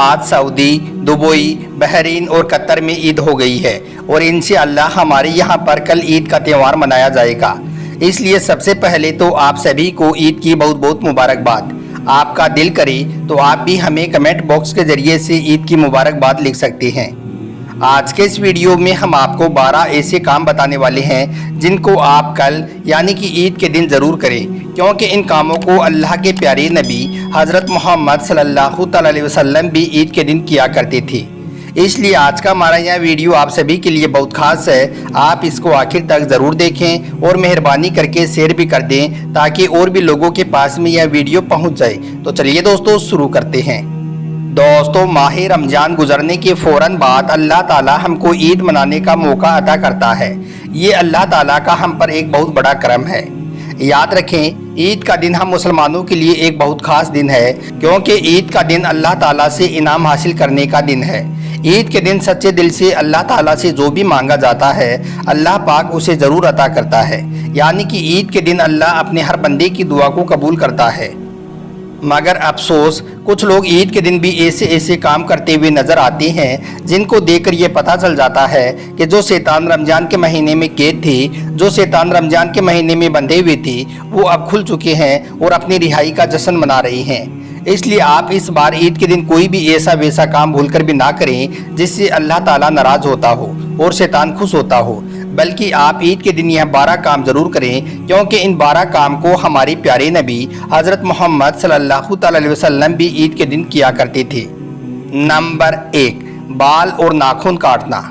आज Saudi, Dubai, Bahrain और Qatar में ईद हो गई है और इंशाअल्लाह हमारे यहाँ पर कल ईद का त्यौहार मनाया जाएगा। इसलिए सबसे पहले तो आप सभी को ईद की बहुत बहुत मुबारकबाद। आपका दिल करे तो आप भी हमें कमेंट बॉक्स के जरिए से ईद की मुबारकबाद लिख सकते हैं। आज के इस वीडियो में हम आपको 12 ऐसे काम बताने वाले हैं जिनको आप कल यानी कि ईद के दिन ज़रूर करें, क्योंकि इन कामों को अल्लाह के प्यारे नबी हज़रत मोहम्मद सल्लल्लाहु अलैहि वसल्लम भी ईद के दिन किया करते थे। इसलिए आज का हमारा यह वीडियो आप सभी के लिए बहुत खास है। आप इसको आखिर तक ज़रूर देखें और मेहरबानी करके शेयर भी कर दें ताकि और भी लोगों के पास में यह वीडियो पहुंच जाए। तो चलिए दोस्तों शुरू करते हैं। दोस्तों, माह रमज़ान गुजरने के फ़ौरन बाद अल्लाह ताला हमको ईद मनाने का मौका अता करता है। ये अल्लाह ताला का हम पर एक बहुत बड़ा करम है। याद रखें, ईद का दिन हम मुसलमानों के लिए एक बहुत ख़ास दिन है, क्योंकि ईद का दिन अल्लाह ताला से इनाम हासिल करने का दिन है। ईद के दिन सच्चे दिल से अल्लाह ताला से जो भी मांगा जाता है अल्लाह पाक उसे ज़रूर अता करता है। यानी कि ईद के दिन अल्लाह अपने हर बंदे की दुआ को कबूल करता है। मगर अफसोस, कुछ लोग ईद के दिन भी ऐसे ऐसे काम करते हुए नज़र आते हैं जिनको देखकर ये पता चल जाता है कि जो शैतान रमज़ान के महीने में कैद थे, जो शैतान रमज़ान के महीने में बंधे हुए थे, वो अब खुल चुके हैं और अपनी रिहाई का जश्न मना रहे हैं। इसलिए आप इस बार ईद के दिन कोई भी ऐसा वैसा काम भूलकर भी ना करें जिससे अल्लाह ताला नाराज़ होता हो और शैतान खुश होता हो, बल्कि आप ईद के दिन यह 12 काम ज़रूर करें, क्योंकि इन 12 काम को हमारे प्यारे नबी हज़रत मोहम्मद सल्लल्लाहु अलैहि वसल्लम भी ईद के दिन किया करते थे। नंबर 1, बाल और नाखून काटना।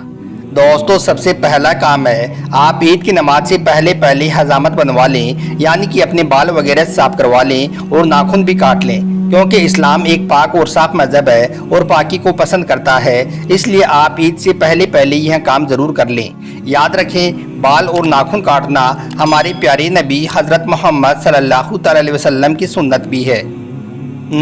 दोस्तों, सबसे पहला काम है आप ईद की नमाज से पहले हजामत बनवा लें, यानी कि अपने बाल वगैरह साफ करवा लें और नाखून भी काट लें, क्योंकि इस्लाम एक पाक और साफ मज़हब है और पाकी को पसंद करता है। इसलिए आप ईद से पहले यह काम ज़रूर कर लें। याद रखें, बाल और नाखून काटना हमारे प्यारे नबी हज़रत मोहम्मद सल्लल्लाहु अलैहि वसल्लम की सुन्नत भी है।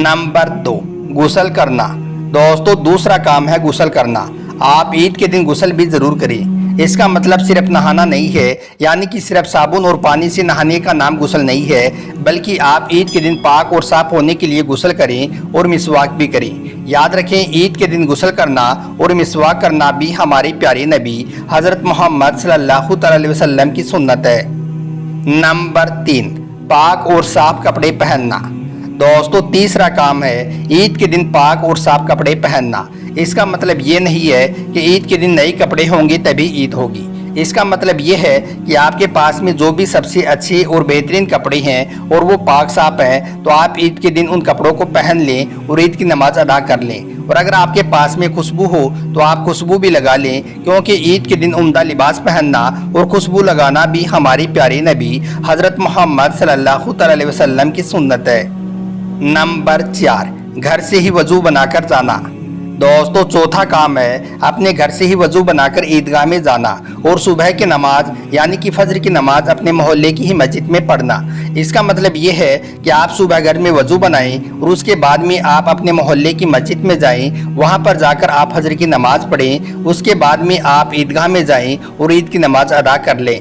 नंबर 2, गुस्ल करना। दोस्तों, दूसरा काम है गुस्ल करना। आप ईद के दिन गुस्ल भी ज़रूर करें। इसका मतलब सिर्फ नहाना नहीं है, यानी कि सिर्फ साबुन और पानी से नहाने का नाम गुस्ल नहीं है, बल्कि आप ईद के दिन पाक और साफ होने के लिए गुस्ल करें और मिसवाक भी करें। याद रखें, ईद के दिन गुस्ल करना और मिसवाक करना भी हमारे प्यारे नबी हज़रत मोहम्मद सल्लल्लाहु अलैहि वसल्लम की सुन्नत है। नंबर 3, पाक और साफ कपड़े पहनना। दोस्तों, तीसरा काम है ईद के दिन पाक और साफ कपड़े पहनना। इसका मतलब ये नहीं है कि ईद के दिन नए कपड़े होंगे तभी ईद होगी। इसका मतलब ये है कि आपके पास में जो भी सबसे अच्छे और बेहतरीन कपड़े हैं और वो पाक साफ हैं, तो आप ईद के दिन उन कपड़ों को पहन लें और ईद की नमाज अदा कर लें। और अगर आपके पास में खुशबू हो तो आप खुशबू भी लगा लें, क्योंकि ईद के दिन उम्दा लिबास पहनना और खुशबू लगाना भी हमारे प्यारे नबी हज़रत मोहम्मद सल्लल्लाहु अलैहि वसल्लम की सुन्नत है। नंबर 4, घर से ही वज़ू बनाकर जाना। दोस्तों, चौथा काम है अपने घर से ही वज़ू बनाकर ईदगाह में जाना और सुबह की नमाज यानी कि फजर की नमाज अपने मोहल्ले की ही मस्जिद में पढ़ना। इसका मतलब ये है कि आप सुबह घर में वज़ू बनाएं और उसके बाद में आप अपने मोहल्ले की मस्जिद में जाएं, वहाँ पर जाकर आप फजर की नमाज पढ़ें, उसके बाद में आप ईदगाह में जाएं और ईद की नमाज अदा कर लें।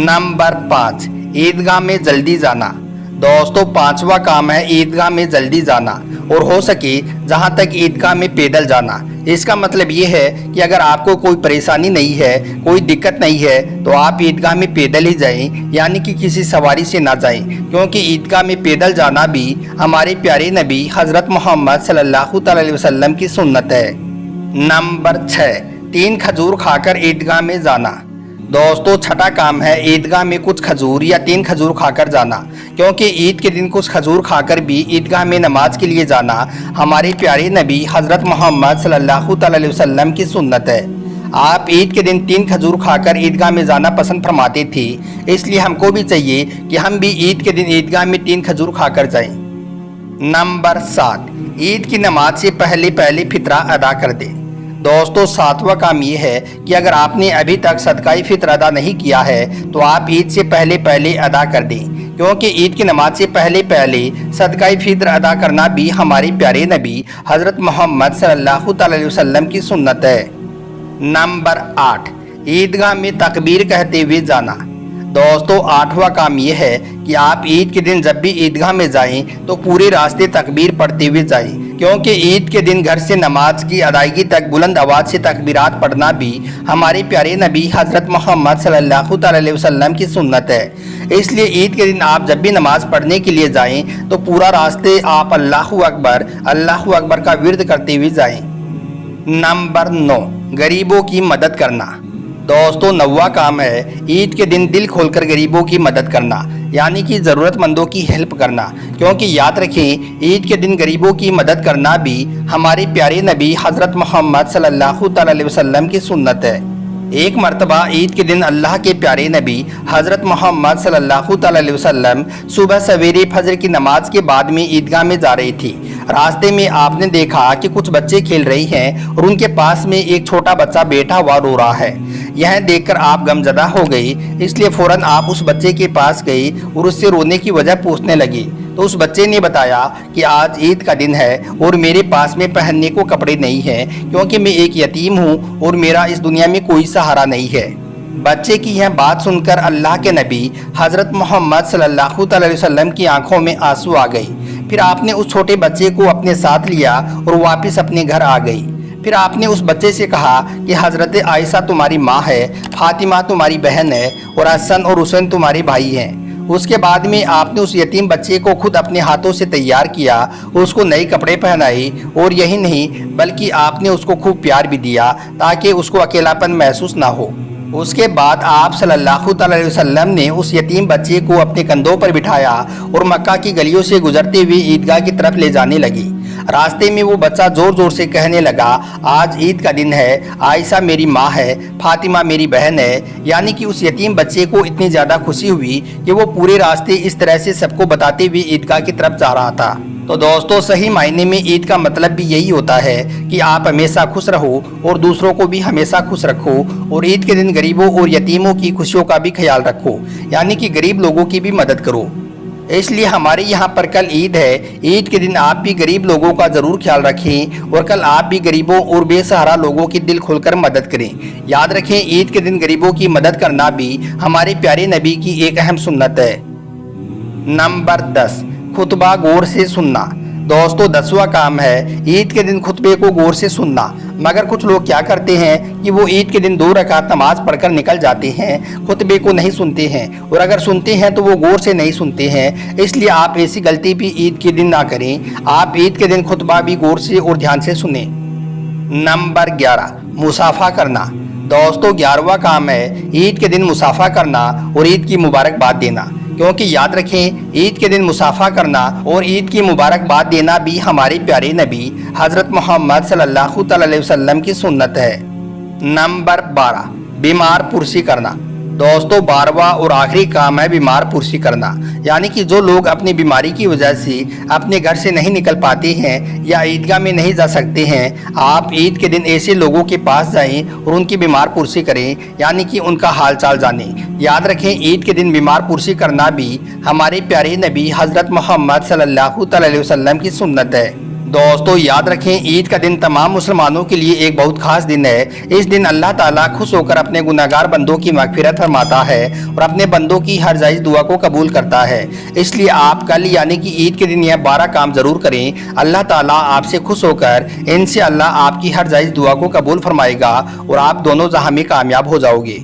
नंबर 5, ईदगाह में जल्दी जाना। दोस्तों, 5वां काम है ईदगाह में जल्दी जाना और हो सके जहां तक ईदगाह में पैदल जाना। इसका मतलब ये है कि अगर आपको कोई परेशानी नहीं है, कोई दिक्कत नहीं है, तो आप ईदगाह में पैदल ही जाएं, यानी कि किसी सवारी से ना जाएं, क्योंकि ईदगाह में पैदल जाना भी हमारे प्यारे नबी हज़रत मोहम्मद सल्लल्लाहु अलैहि वसल्लम की सुन्नत है। नंबर 6, 3 खजूर खाकर ईदगाह में जाना। दोस्तों, छठा काम है ईदगाह में कुछ खजूर या 3 खजूर खाकर जाना, क्योंकि ईद के दिन कुछ खजूर खाकर भी ईदगाह में नमाज के लिए जाना हमारे प्यारे नबी हज़रत मोहम्मद सल्लल्लाहु अलैहि वसल्लम की सुन्नत है। आप ईद के दिन 3 खजूर खाकर ईदगाह में जाना पसंद फरमाते थे, इसलिए हमको भी चाहिए कि हम भी ईद के दिन ईदगाह में 3 खजूर खाकर जाएं। नंबर 7, ईद की नमाज से पहले फितरा अदा कर दें। दोस्तों, 7वां काम ये है कि अगर आपने अभी तक सदकाई फित्र अदा नहीं किया है तो आप ईद से पहले अदा कर दें, क्योंकि ईद की नमाज से पहले सदकाई फित्र अदा करना भी हमारे प्यारे नबी हज़रत मोहम्मद सल्लल्लाहु अलैहि वसल्लम की सुन्नत है। नंबर 8, ईदगाह में तकबीर कहते हुए जाना। दोस्तों, 8वां काम यह है कि आप ईद के दिन जब भी ईदगाह में जाएं तो पूरे रास्ते तकबीर पढ़ते हुए जाएं, क्योंकि ईद के दिन घर से नमाज की अदायगी तक बुलंद आवाज़ से तकबीरात पढ़ना भी हमारे प्यारे नबी हज़रत मोहम्मद सल्लल्लाहु अलैहि वसल्लम की सुन्नत है। इसलिए ईद के दिन आप जब भी नमाज पढ़ने के लिए जाएं तो पूरा रास्ते आप अल्लाहु अकबर का विर्द करते हुए जाएं। नंबर 9, गरीबों की मदद करना। दोस्तों, 9वां काम है ईद के दिन दिल खोलकर गरीबों की मदद करना, यानी कि ज़रूरतमंदों की हेल्प करना। क्योंकि याद रखें, ईद के दिन गरीबों की मदद करना भी हमारे प्यारे नबी हज़रत मोहम्मद सल्लल्लाहु अलैहि वसल्लम की सुन्नत है। एक मर्तबा ईद के दिन अल्लाह के प्यारे नबी हज़रत मोहम्मद सल्लल्लाहु अलैहि वसल्लम सुबह सवेरे फजर की नमाज के बाद में ईदगाह में जा रही थी। रास्ते में आपने देखा कि कुछ बच्चे खेल रहे हैं और उनके पास में एक छोटा बच्चा बैठा हुआ रो रहा है। यह देखकर आप गमज़दा हो गई, इसलिए फ़ौरन आप उस बच्चे के पास गई और उससे रोने की वजह पूछने लगी। तो उस बच्चे ने बताया कि आज ईद का दिन है और मेरे पास में पहनने को कपड़े नहीं हैं, क्योंकि मैं एक यतीम हूँ और मेरा इस दुनिया में कोई सहारा नहीं है। बच्चे की यह बात सुनकर अल्लाह के नबी हज़रत मोहम्मद सल्लल्लाहु अलैहि वसल्लम की आंखों में आंसू आ गई। फिर आपने उस छोटे बच्चे को अपने साथ लिया और वापस अपने घर आ गई। फिर आपने उस बच्चे से कहा कि हज़रत आयशा तुम्हारी माँ है, फातिमा तुम्हारी बहन है और हसन और हुसैन तुम्हारे भाई हैं। उसके बाद में आपने उस यतीम बच्चे को खुद अपने हाथों से तैयार किया, उसको नए कपड़े पहनाए और यही नहीं बल्कि आपने उसको खूब प्यार भी दिया ताकि उसको अकेलापन महसूस ना हो। उसके बाद आप सल्लल्लाहु अलैहि वसल्लम ने उस यतीम बच्चे को अपने कंधों पर बिठाया और मक्का की गलियों से गुजरते हुए ईदगाह की तरफ ले जाने लगी। रास्ते में वो बच्चा ज़ोर ज़ोर से कहने लगा, आज ईद का दिन है, आयशा मेरी माँ है, फातिमा मेरी बहन है। यानी कि उस यतीम बच्चे को इतनी ज़्यादा खुशी हुई कि वो पूरे रास्ते इस तरह से सबको बताते हुए ईदगाह की तरफ जा रहा था। तो दोस्तों, सही मायने में ईद का मतलब भी यही होता है कि आप हमेशा खुश रहो और दूसरों को भी हमेशा खुश रखो और ईद के दिन गरीबों और यतीमों की खुशियों का भी ख्याल रखो, यानी कि गरीब लोगों की भी मदद करो। इसलिए हमारे यहाँ पर कल ईद है। ईद के दिन आप भी गरीब लोगों का ज़रूर ख्याल रखें और कल आप भी गरीबों और बेसहारा लोगों की दिल खोलकर मदद करें। याद रखें, ईद के दिन गरीबों की मदद करना भी हमारे प्यारे नबी की एक अहम सुन्नत है। नंबर 10, खुतबा गौर से सुनना। दोस्तों, 10वां काम है ईद के दिन खुतबे को गौर से सुनना। मगर कुछ लोग क्या करते हैं कि वो ईद के दिन 2 रकात नमाज पढ़कर निकल जाते हैं, खुतबे को नहीं सुनते हैं, और अगर सुनते हैं तो वो गौर से नहीं सुनते हैं। इसलिए आप ऐसी गलती भी ईद के दिन ना करें। आप ईद के दिन खुतबा भी गौर से और ध्यान से सुने। नंबर 11, मुसाफा करना। दोस्तों, 11वां काम है ईद के दिन मुसाफा करना और ईद की मुबारकबाद देना। क्योंकि याद रखें, ईद के दिन मुसाफा करना और ईद की मुबारकबाद देना भी हमारे प्यारे नबी हज़रत मोहम्मद सल्लल्लाहु अलैहि वसल्लम की सुन्नत है। नंबर 12, बीमार पुरसी करना। दोस्तों, 12वां और आखिरी काम है बीमार पुरसी करना। यानी कि जो लोग अपनी बीमारी की वजह से अपने घर से नहीं निकल पाते हैं या ईदगाह में नहीं जा सकते हैं, आप ईद के दिन ऐसे लोगों के पास जाएं और उनकी बीमार पुरसी करें, यानी कि उनका हाल चाल जानें। याद रखें, ईद के दिन बीमार पुरसी करना भी हमारे प्यारे नबी हज़रत मोहम्मद सल्लल्लाहु अलैहि वसल्लम की सुन्नत है। दोस्तों, याद रखें, ईद का दिन तमाम मुसलमानों के लिए एक बहुत खास दिन है। इस दिन अल्लाह ताला खुश होकर अपने गुनाहगार बंदों की मगफिरत फरमाता है और अपने बंदों की हर जायज़ दुआ को कबूल करता है। इसलिए आप कल यानी कि ईद के दिन यह 12 काम ज़रूर करें। अल्लाह ताला आपसे खुश होकर इंशाअल्लाह आपकी हर जायज़ दुआ को कबूल फरमाएगा और आप दोनों जहां में कामयाब हो जाओगे।